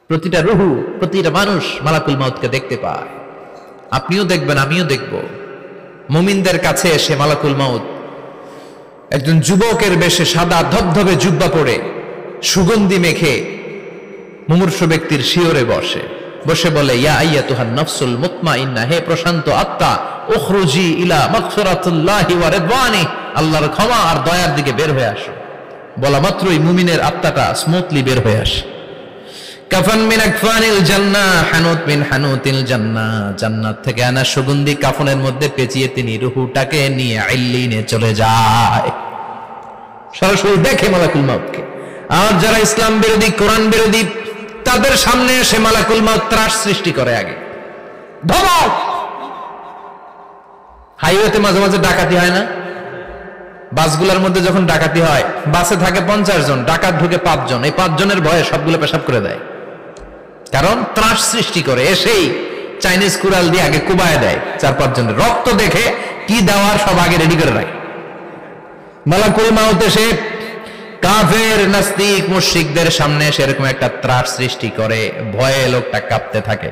প্রতিটা রুহু, প্রতিটা মানুষ মালাকুল মাউতকে দেখতে পায়। আপনিও দেখবেন, আমিও দেখব। মুমিনদের কাছে এসে মালাকুল মাউত একজন যুবকের বেশে সাদা ধবধবে জুব্বা পরে সুগন্ধি মেখে মুমূর্ষু ব্যক্তির শিয়রে বসে বলে, ইয়া আইয়াতুহান নাফসুল মুতমাইন্নাহ, হে প্রশান্ত আত্মা, উখরুজি ইলা মাগফিরাতুল্লাহি ওয়া রিদওয়ানি, আল্লাহর ক্ষমা আর দয়ার দিকে বের হয়ে আসো। বলা মাত্রই মুমিনের আত্মাটা স্মুথলি বের হয়ে আসে। কাফান মিন আকফানিল জান্নাহ, হানুত মিন হানুতিল জান্নাহ, জান্নাত থেকে আনা সুগন্ধি কাফনের মধ্যে পেঁচিয়ে তিনি রূহটাকে নিয়ে ইল্লিনে চলে যায়। সরাসরি দেখে মালাকুল মাউতকে। আর যারা ইসলাম বিরোধী, কোরআন বিরোধী, তাদের সামনে এসে মালাকুল মাউত ত্রাস সৃষ্টি করে। আগে ধমক। হাইওয়েতে মাঝে মাঝে ডাকাতি হয় না? বাসগুলোর মধ্যে যখন ডাকাতি হয়, বাসে থাকে 50 জন, ডাকাত ঢুকে 5 জন, এই 5 জনের ভয়ে সবগুলো পেশাব করে দেয়। কারণ ত্রাস সৃষ্টি করে। এসেই চাইনিজ কুড়াল দিয়ে আগে কুবায় দেয় 4-5 জনের। রক্ত দেখে কি দেওয়ার সব আগে রেডি করে রাখে। মালাকুল মাউত এসে কাফের, নাস্তিক, মুশরিকদের সামনে সেরকম একটা ত্রাস সৃষ্টি করে। ভয়ে লোকটা কাঁপতে থাকে।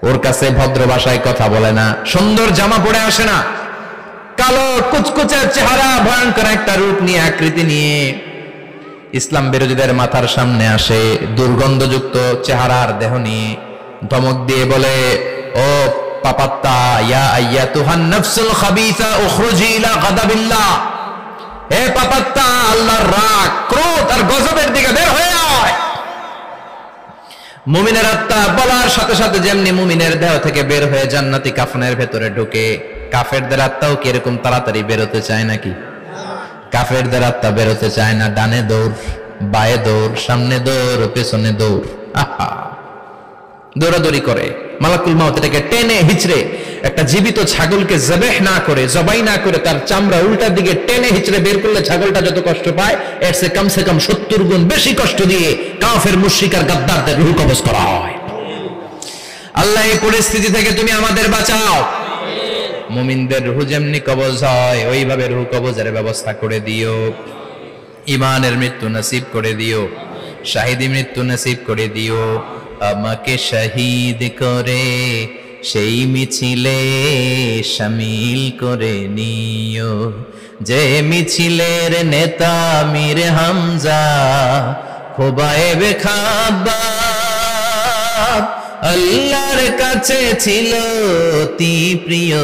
ওর কাছে ভদ্র ভাষায় কথা বলে না, সুন্দর জামা পরে আসে না, কালো কুচকুচে চেহারা, ভয়ঙ্কর একটা রূপ নিয়ে, আকৃতি নিয়ে ইসলাম বিরোধীদের মাথার সামনে আসে। দুর্গন্ধযুক্ত চেহারার দেহ নিয়ে ধমক দিয়ে বলে, ও পাপাত্তা, ইয়া আইয়াতুহান নাফসুল খাবিসা উখরুজি ইলা গাদাবিল্লাহ, হে পাপাত্তা, আল্লাহর রাগ, ক্রোধ আর গজবের দিকে বের হয়ে আয়। মুমিনের আত্মা বলার সাথে সাথে যেমনি মুমিনের দেহ থেকে বের হয়ে জান্নাতি কাফনের ভেতরে ঢুকে, কাফেরদের আত্মাও কি এরকম তাড়াতাড়ি বেরোতে চায় নাকি? কাফেরদের আত্মা বেরোতে চায় না। ডানে দৌড়, বায়ে দৌড়, সামনে দৌড়, পেছনে দৌড়, আহা, দৌড়াদৌড়ি করে। মালাকুল মাউত এটাকে টেনে হিচড়ে, একটা জীবিত ছাগলকে জবাই না করে তার চামড়া উল্টার দিকে টেনে হিচড়ে বের করলে ছাগলটা যত কষ্ট পায়, এর চেয়ে কমসে কম 70 গুণ বেশি কষ্ট দিয়ে কাফের, মুশরিক আর গাদ্দারদের রূহ কবজ করা হয়। আল্লাহ, এই পরিস্থিতি থেকে তুমি আমাদের বাঁচাও। মুমিনদের রূহ যেমনি কবজ হয়, ওইভাবে রূহ কবজের ব্যবস্থা করে দিও। ঈমানের মৃত্যু নসিব করে দিও, শাহীদি মৃত্যু নসিব করে দিও। আমাকে শহীদ করে সেই মিছিলে শামিল করে নিও, যে মিছিলের নেতা মীর হামজা, খোবায়েবে খাব্বাব, আল্লাহর কাছে ছিল অতি প্রিয়,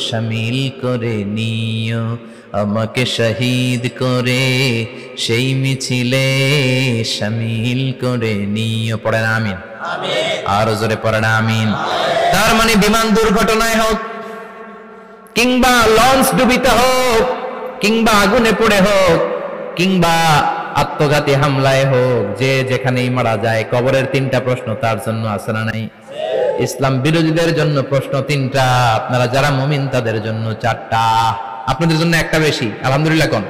শামিল করে নিও। আমাকে শহীদ করে সেই মিছিলে শামিল করে নিও। পড়েন আমিন। আর জোরে পড়েন আমিন। তার মানে বিমান দুর্ঘটনায় হোক, কিংবা লঞ্চ ডুবিতে হোক, কিংবা আগুনে পড়ে হোক, কিংবা আত্মঘাতী হামলায় হোক, যে যেখানেই মারা যায়, কবরের 3টা প্রশ্ন তার জন্য আছে না নাই? ইসলাম বিরোধীদের জন্য প্রশ্ন 3টা, আপনারা যারা মুমিন তাদের জন্য 4টা, আপনাদের জন্য একটা বেশি। আলহামদুলিল্লাহ কোন?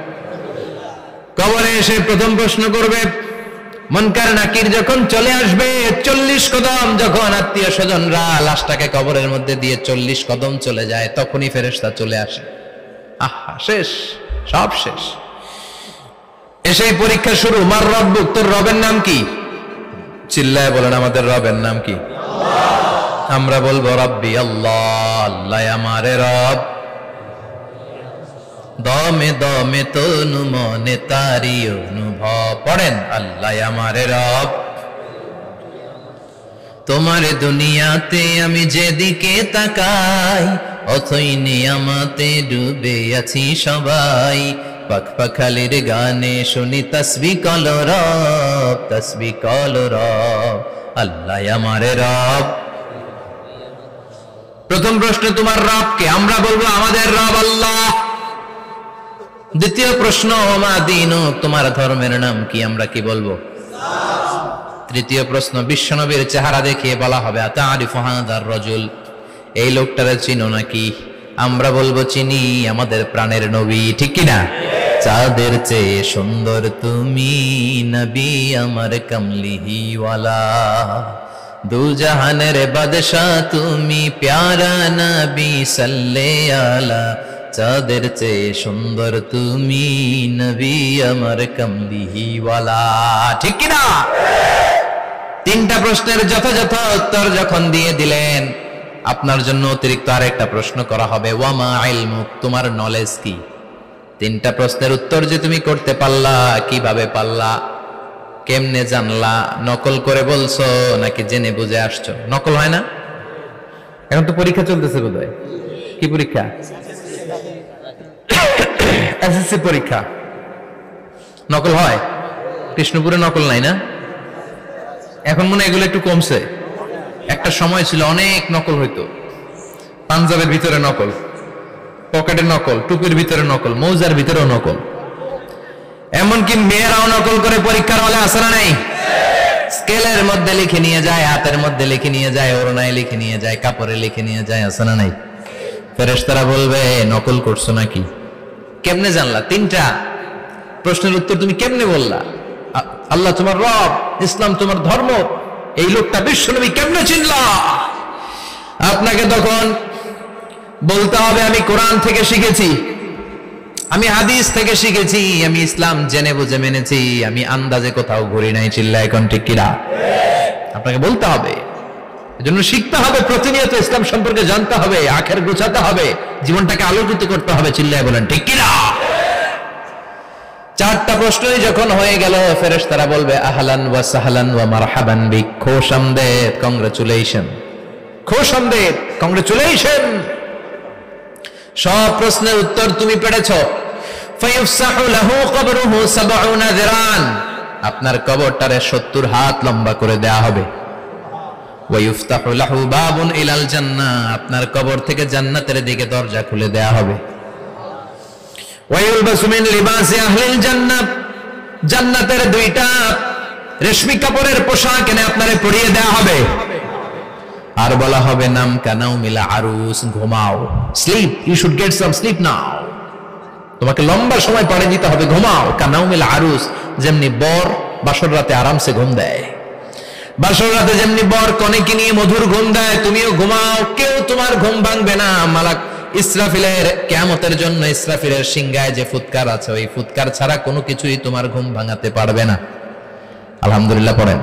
কবরে এসে প্রথম প্রশ্ন করবে, মুনকার নাকির যখন চলে আসবে, 40 কদম যখন আত্মীয় স্বজনরা লাশটাকে কবরের মধ্যে দিয়ে 40 কদম চলে যায়, তখনই ফেরেশতা চলে আসে। আহা, শেষ, সব শেষ। এসে পরীক্ষা শুরু। মার রব্বুক, তোর রবের নাম কি? চিল্লায় বলেন, আমাদের রবের নাম কি? আমরা বলবো রব্বি আল্লাহ, আল্লাহ আমারে রব। দমে দমে তনু মনে তারি অনুভব। পড়েন, আল্লাহ আমারে রব। তোমার দুনিয়াতে আমি যেদিকে তাকাই, অথই নিয়ামতে ডুবে আছি সবাই। পাখপাখালির গানে শুনি তসবিহ কলো রব, তসবিহ কলো রব, আল্লাহ আমারে রব। প্রথম প্রশ্ন, তোমার রবকে? আমরা বলবো আমাদের রব আল্লাহ। দ্বিতীয় প্রশ্ন, ওমা দীনুক, তোমার ধর্মের নাম কি? আমরা কি বলবো? তৃতীয় প্রশ্ন, বিশ্বনবীর চেহারা দেখিয়ে বলা হবে, আতারিফু হাযার রাজুল, এই লোকটারে চিনো নাকি? আমরা বলবো চিনি, আমাদের প্রাণের নবী, ঠিক কি না? চাঁদের চেয়ে সুন্দর তুমি নবী আমার কামলিহিওয়ালা, দু জাহানের বাদশাহ তুমি প্যারা নবী সাল্লে আলা, চাঁদের চেয়ে সুন্দর তুমি নবী আমার কামলিহিওয়ালা, ঠিক কি না? তিনটা প্রশ্নের যথাযথ উত্তর যখন দিয়ে দিলেন, আপনার জন্য অতিরিক্ত আরেকটা প্রশ্ন করা হবে, ওয়ামা ইলমুক, তোমার নলেজ কি? তিনটা প্রশ্নের উত্তর যে তুমি করতে পারলা, কিভাবে পারলা, কেমনে জানলা? নকল করে বলছো নাকি জেনে বুঝে আসছো? নকল হয় না? এখন তো পরীক্ষা চলতেছে বোধহয়। কি পরীক্ষা? এসএসসি পরীক্ষা। নকল হয়? কৃষ্ণপুরে নকল নাই না? এখন মনে হয় এগুলো একটু কমছে। একটা সময় ছিল অনেক নকল হইতো। পাঞ্জাবের ভিতরে নকল, পকেটে নকল, টুপির ভিতরে নকল, মৌজার ভিতরেও নকল, এমনকি মেয়েরাও নকল করে পরীক্ষার হলে আসে না নাই? স্কেলের মধ্যে লিখে নিয়ে যায়, হাতের মধ্যে লিখে নিয়ে যায়, ওড়নায় লিখে নিয়ে যায়, কাপড়ে লিখে নিয়ে যায়, আসে না নাই? ফেরেশতারা বলবে নকল করছো নাকি? কেমনে জানলা? তিনটা প্রশ্নের উত্তর তুমি কেমনে বললা? আল্লাহ তোমার রব, ইসলাম তোমার ধর্ম, এই লোকটা বিশ্বনবী, কেমনে চিনলা? আপনাকে তখন বলতে হবে আমি কোরআন থেকে শিখেছি, আমি হাদিস থেকে শিখেছি, আমি ইসলাম জেনে বুঝে মেনেছি, আমি আন্দাজে কোথাও ঘুরি নাই। চিল্লা এখন ঠিক কিনা? আপনাকে বলতে হবে, এজন্য শিখতে হবে, প্রতিনিয়ত ইসলাম সম্পর্কে জানতে হবে, আখের গোছাতে হবে, জীবনটাকে আলোকিত করতে হবে। চিল্লায় বলেন ঠিক কিনা? চারটা প্রশ্নই যখন হয়ে গেল, ফেরেশতারা বলবে আহলান ওয়া সাহলান ওয়া মারহাবান বিক, খোশামদেদ, কংগ্রাচুলেশন, খোশামদেদ, কংগ্রাচুলেশন, সব প্রশ্নের উত্তর তুমি পেরেছো। ফায়ুফসাহু লাহু কবরুহু ৭০ যিরান, আপনার কবরটারে ৭০ হাত লম্বা করে দেয়া হবে। ওয়া ইফতাহু লাহু বাবুন ইলাল জান্নাহ, আপনার কবর থেকে জান্নাতের দিকে দরজা খুলে দেয়া হবে। ওয়া ইলবাসু মিন লিবাসি আহলিল জান্নাহ, জান্নাতের দুইটা রেশমি কাপড়ের পোশাক এনে আপনারে পরিয়ে দেয়া হবে। আর বলা হবে নাম কানাও মিলা আরুস, ঘুমাও, sleep, you should get some sleep now, তোমাকে লম্বা সময় পরে দিতে হবে, ঘুমাও। কানাও মিলা আরুস, যেমনি বর বাসর রাতে আরামসে ঘুম দেয়, বাসর রাতে যেমনি বর কনেকে নিয়ে মধুর ঘুম দেয়, তুমিও ঘুমাও, কেউ তোমার ঘুম ভাঙবে না। মালাক ইসরাফিলের, কিয়ামতের জন্য ইসরাফিলের সিংহায় যে ফুৎকার আছে, ওই ফুৎকার ছাড়া কোনো কিছুই তোমার ঘুম ভাঙাতে পারবে না। আলহামদুলিল্লাহ পড়েন।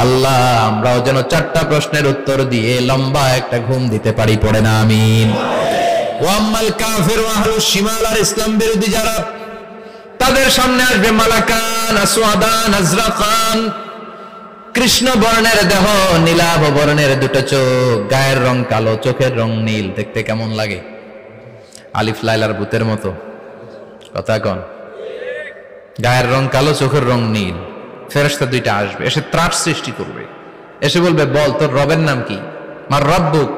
আল্লাহ আমরাও যেন চারটা প্রশ্নের উত্তর দিয়ে লম্বা একটা ঘুম দিতে পারি, পড়ে না আমিন। ওয়াম্মাল কাফির ওয়া আহলুশ শিমাল, আর ইসলাম বিরোধী যারা, তাদের সামনে আসবে মালাকান আসওয়াদান আজরাকান, কৃষ্ণ বর্ণের দেহ, নীলাভ বর্ণের দুটো চোখ, গায়ের রং কালো, চোখের রং নীল, দেখতে কেমন লাগে? আলিফ লাইলার ভূতের মতো, কথা কন। গায়ের রং কালো, চোখের রং নীল। ফেরেশতা দুইটা আসবে, এসে ত্রাস সৃষ্টি করবে, এসে বলবে বল তোর রবের নাম কি? মার রব্বুক।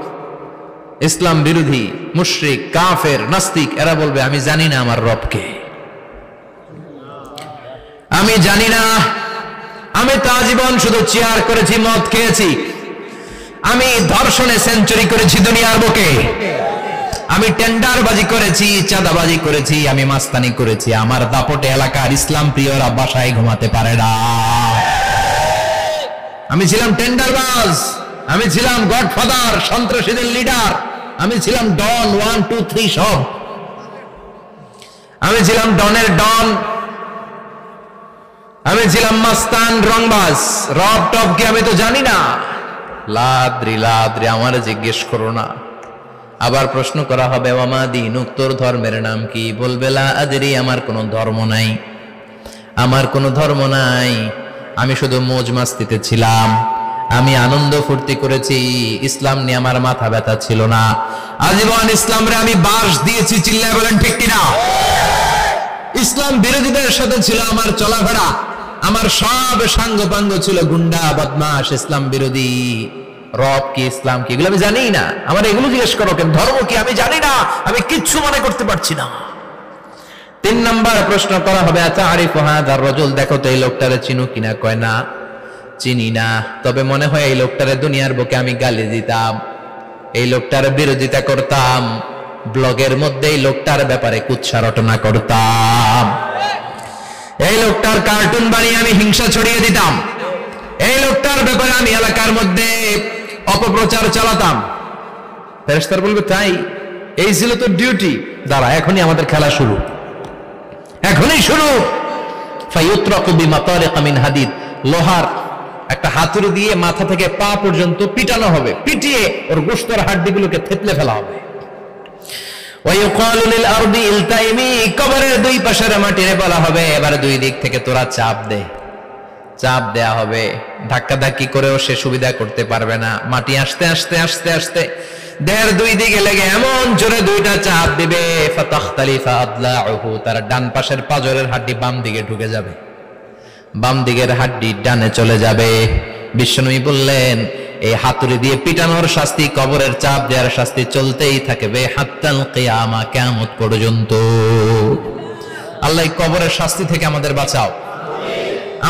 ইসলাম বিরোধী মুশরিক, কাফের, নাস্তিক এরা বলবে আমি জানি না আমার রবকে, আমি জানি না, আমি তো আজীবন শুধু চেয়ার করেছি, মদ খেয়েছি, আমি ধর্ষণে সেঞ্চুরি করেছি দুনিয়ার বুকে, আমি টেন্ডারবাজি করেছি, চাঁদাবাজি করেছি, আমি মাস্তানি করেছি, আমার দাপটে এলাকার ইসলাম প্রিয়রা বাসায় ঘুমাতে পারে না। আমি ছিলাম টেন্ডারবাজ, আমি ছিলাম গডফাদার, সন্ত্রাসীদের লিডার, আমি ছিলাম ডন 1 2 3 সব, আমি ছিলাম ডনের ডন, আমি ছিলাম মাস্তান, রংবাজ, রব টপ কি আমি তো জানি না। লাদ্রি লাদ্রি, আমার জিজ্ঞেস করো না। আবার প্রশ্ন করা হবে ওয়ামা দীনুক, তোর ধর্মের নাম কি? বলবে লা আদরি, আমার কোনো ধর্ম নাই, আমার কোনো ধর্ম নাই, আমি শুধু মৌজ মাস্তিতে ছিলাম, আমি আনন্দ ফুর্তি করেছি, ইসলাম নিয়ে আমার মাথা ব্যথা ছিল না, আজীবন ইসলামরে আমি বাস দিয়েছি। চিল্লায় বলেন ঠিক কিনা? ইসলাম বিরোধীদের সাথে ছিল আমার চলাফেরা, আমার সব সাঙ্গপাঙ্গ ছিল গুন্ডা বদমাশ, ইসলাম বিরোধী। রব কি, ইসলাম কি, এগুলো আমি জানি না, আমার এগুলো জিজ্ঞেস করো কেন? ধর্ম কি আমি জানি না, আমি কিচ্ছু মনে করতে পারছি না। 3 নম্বর প্রশ্ন করা হবে আতারিফু হাযার রাজুল, দেখো তো এই লোকটারে চিনো কিনা? কয় না, চিনি না, তবে মনে হয় এই লোকটারে দুনিয়ার বুকে আমি গালি দিতাম, এই লোকটার বিরোধিতা করতাম, ব্লগের মধ্যে এই লোকটার ব্যাপারে কুৎসা রটনা করতাম, এই লোকটার কার্টুন বানিয়ে আমি হিংসা ছড়িয়ে দিতাম, এই লোকটার ব্যাপারে আমি এলাকার মধ্যে অপপ্রচার চালাতাম। ফেরেশতারা বলবে তাই, এই ছিল তো ডিউটি, দাঁড়া এখনই আমাদের খেলা শুরু, এখনই শুরু। ফায়ুতরাকু বিমাতারিক মিন হাদিদ, লোহার একটা হাতুড়ি দিয়ে মাথা থেকে পা পর্যন্ত পিটানো হবে, পিটিয়ে ওর গোশতের হাড্ডিগুলোকে থেতলে ফেলা হবে। ওয়ায়ুকালু লিল আরদি ইলতাইমি, কবরের দুই পাশের মাটিরে বলা হবে এবার দুই দিক থেকে তোরা চাপ দে। চাপ দেয়া হবে, ধাক্কাধাক্কি করেও সে সুবিধা করতে পারবে না। মাটি আস্তে আস্তে আস্তে আস্তে দেহের দুই দিকে লেগে এমন জোরে দুইটা চাপ দিবে, ফাতাখতালিফা আদলাউহু, তার ডান পাশের পাজরের হাড্ডি বাম দিকে ঢুকে যাবে, বাম দিকের হাড্ডি ডানে চলে যাবে। বিশ্বনবী বললেন এই হাতুড়ি দিয়ে পিটানোর শাস্তি, কবরের চাপ দেওয়ার শাস্তি চলতেই থাকবে হাত্তাল কিয়ামা, কিয়ামত পর্যন্ত। আল্লাহ কবরের শাস্তি থেকে আমাদের বাঁচাও।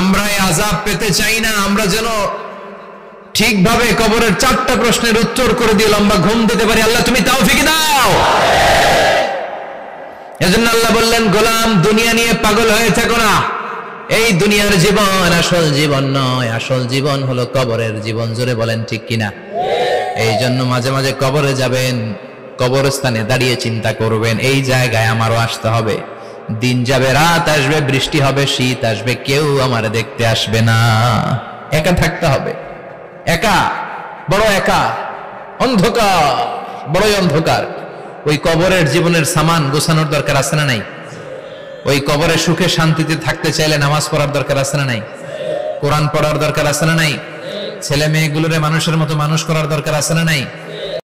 আমরা এই আযাব পেতে চাই না, আমরা যেন ঠিকভাবে কবরের 4টা প্রশ্নের উত্তর করে দিয়ে লম্বা ঘুম দিতে পারি। আল্লাহ তুমি তৌফিক দাও। এজন্য আল্লাহ বললেন, গোলাম দুনিয়া নিয়ে পাগল হয়ে থেকো না। এই দুনিয়ার জীবন আসল জীবন নয়, আসল জীবন হলো কবরের জীবন। জোরে বলেন ঠিক কিনা? এই জন্য মাঝে মাঝে কবরে যাবেন, কবরস্থানে দাঁড়িয়ে চিন্তা করবেন এই জায়গায় আমারও আসতে হবে। দিন যাবে, রাত আসবে, বৃষ্টি হবে, শীত আসবে, কেউ আমার দেখতে আসবে না, একা থাকতে হবে। একা, বড় একা, অন্ধকার, বড়ই অন্ধকার। ওই কবরের জীবনের সামান গোছানোর দরকার আছে না নাই? ওই কবরে সুখে শান্তিতে থাকতে চাইলে নামাজ পড়ার দরকার আছে না নাই? কোরআন পড়ার দরকার আছে না নাই? ছেলে মেয়েগুলোরে মানুষের মতো মানুষ করার দরকার আছে না নাই?